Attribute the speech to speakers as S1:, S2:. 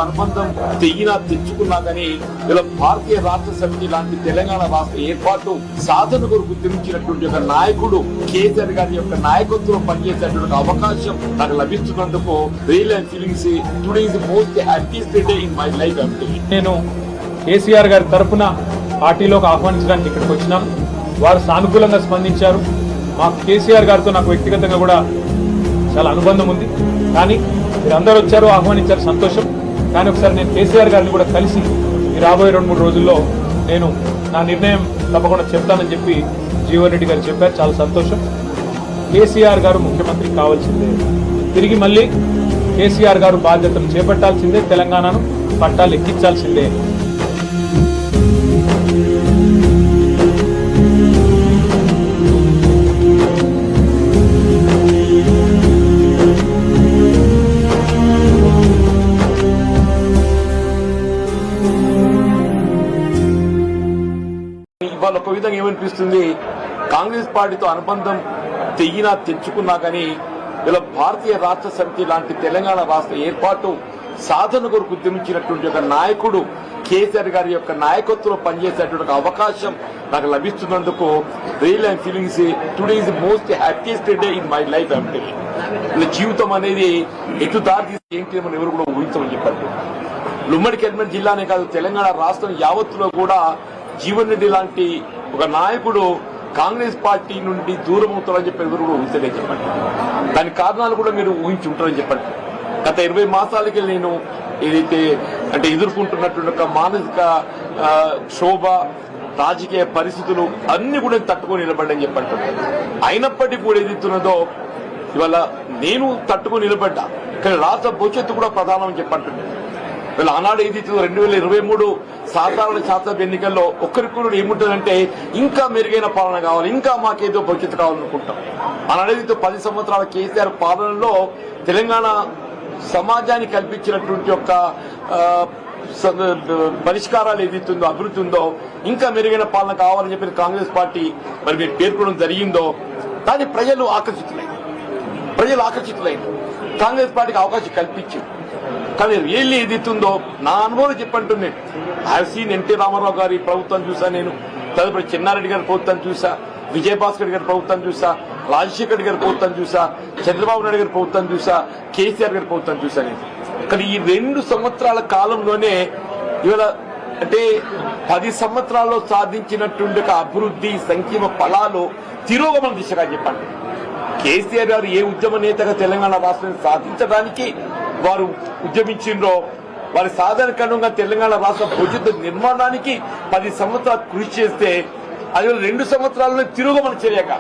S1: అనుబంధం తెగినా తెచ్చుకున్నా కానీ ఇలా భారతీయ రాష్ట్ర సమితి లాంటి తెలంగాణ రాష్ట్ర ఏర్పాటు సాధన కొరకు ఉద్యమించినటువంటి ఒక నాయకుడు కేసీఆర్ గారి యొక్క నాయకత్వం పనిచేసేటువంటి అవకాశం నాకు లభిస్తున్నందుకు real and feelings today is the most happiest day in my life.
S2: నేను కేసీఆర్ గారి తరఫున పార్టీలోకి ఆహ్వానించడానికి ఇక్కడికి వచ్చినాం. వారు సానుకూలంగా స్పందించారు. మాకు కేసీఆర్ గారితో నాకు వ్యక్తిగతంగా కూడా చాలా అనుబంధం ఉంది. కానీ మీరందరూ వచ్చారు, ఆహ్వానించారు, సంతోషం. కానీ ఒకసారి నేను కేసీఆర్ గారిని కూడా కలిసి ఈ రాబోయే 2-3 రోజుల్లో నేను నా నిర్ణయం తప్పకుండా చెప్తానని చెప్పి జీవన్ రెడ్డి గారు చెప్పారు. చాలా సంతోషం. కేసీఆర్ గారు ముఖ్యమంత్రి కావాల్సిందే, తిరిగి మళ్ళీ కేసీఆర్ గారు బాధ్యతలు చేపట్టాల్సిందే, తెలంగాణను పట్టాలు ఎక్కించాల్సిందే.
S1: ఇవాళ ఒక విధంగా ఏమనిపిస్తుంది, కాంగ్రెస్ పార్టీతో అనుబంధం తెగినా తెచ్చుకున్నా కానీ ఇలా భారతీయ రాష్ట్ర సమితి లాంటి తెలంగాణ రాష్ట్ర ఏర్పాటు సాధన కొరకు ఉద్యమించినటువంటి ఒక నాయకుడు కేసీఆర్ గారి యొక్క నాయకత్వంలో పనిచేసేటువంటి ఒక అవకాశం నాకు లభిస్తున్నందుకు real and feelings today is the most happiest day in my life. ఇలా జీవితం అనేది ఎటు దారి తీసి ఏంటి మనం ఎవరు కూడా ఊహించమని చెప్పారు. ఉమ్మడి కరీంనగర్ జిల్లానే కాదు, తెలంగాణ రాష్ట్రం యావత్తులో కూడా జీవన్ రెడ్డి లాంటి ఒక నాయకుడు కాంగ్రెస్ పార్టీ నుండి దూరం అవుతారని చెప్పి ఎవరు కూడా ఊహించలేదు చెప్పండి. దానికి కారణాలు కూడా మీరు ఊహించి ఉంటారని చెప్పండి. గత 20 మాసాలకి నేను ఏదైతే అంటే ఎదుర్కొంటున్నటువంటి ఒక మానసిక క్షోభ, రాజకీయ పరిస్థితులు అన్ని కూడా తట్టుకొని నిలబడ్డని చెప్పండి. అయినప్పటికీ కూడా ఏదైతున్నదో ఇవాళ నేను తట్టుకొని నిలబడ్డా, కానీ రాష్ట్ర భవిష్యత్తు కూడా ప్రధానం అని చెప్పంటున్నాను. వీళ్ళ ఆనాడు ఏదైతే 2023 సాధారణ శాసనసభ ఎన్నికల్లో ఒక్కరికి ఏముంటుందంటే ఇంకా మెరుగైన పాలన కావాలి, ఇంకా మాకేదో భవిష్యత్తు కావాలనుకుంటాం. ఆనాడేదైతే 10 సంవత్సరాల కేసీఆర్ పాలనలో తెలంగాణ సమాజానికి కల్పించినటువంటి యొక్క పరిష్కారాలు ఏదైతుందో, అభివృద్ధి ఉందో, ఇంకా మెరుగైన పాలన కావాలని చెప్పి కాంగ్రెస్ పార్టీ మరి మీరు పేర్కొనడం జరిగిందో దాన్ని ప్రజలు ఆకర్షితులైన కాంగ్రెస్ పార్టీకి అవకాశం కల్పించింది. కానీ రియల్లీ ఏదైతుందో నా అనుభవం చెప్పంటుంది. ఐ సీన్ ఎన్టీ రామారావు గారి ప్రభుత్వం చూసా, నేను తదుపరి చెన్నారెడ్డి గారి ప్రభుత్వం చూసా, విజయభాస్కర్ గారి ప్రభుత్వం చూసా, రాజశేఖర్ గారి ప్రభుత్వం చూసా, చంద్రబాబు నాయుడు గారి ప్రభుత్వం చూసా, కేసీఆర్ గారి ప్రభుత్వం చూసా నేను. కానీ ఈ 2 సంవత్సరాల కాలంలోనే ఇవాళ అంటే 10 సంవత్సరాల్లో సాధించినటువంటి అభివృద్ధి సంక్షేమ ఫలాలు తిరోగమన దిశగా చెప్పండి. కేసీఆర్ గారు ఏ ఉద్యమ నేతగా తెలంగాణ రాష్ట్రాన్ని సాధించడానికి వారు ఉద్యమించిండ్రో, వారి సాధారణంగా తెలంగాణ రాష్ట్ర భవిష్యత్తు నిర్మాణానికి 10 సంవత్సరాలు కృషి చేస్తే అది 2 సంవత్సరాల్లో తిరోగమన చర్యగా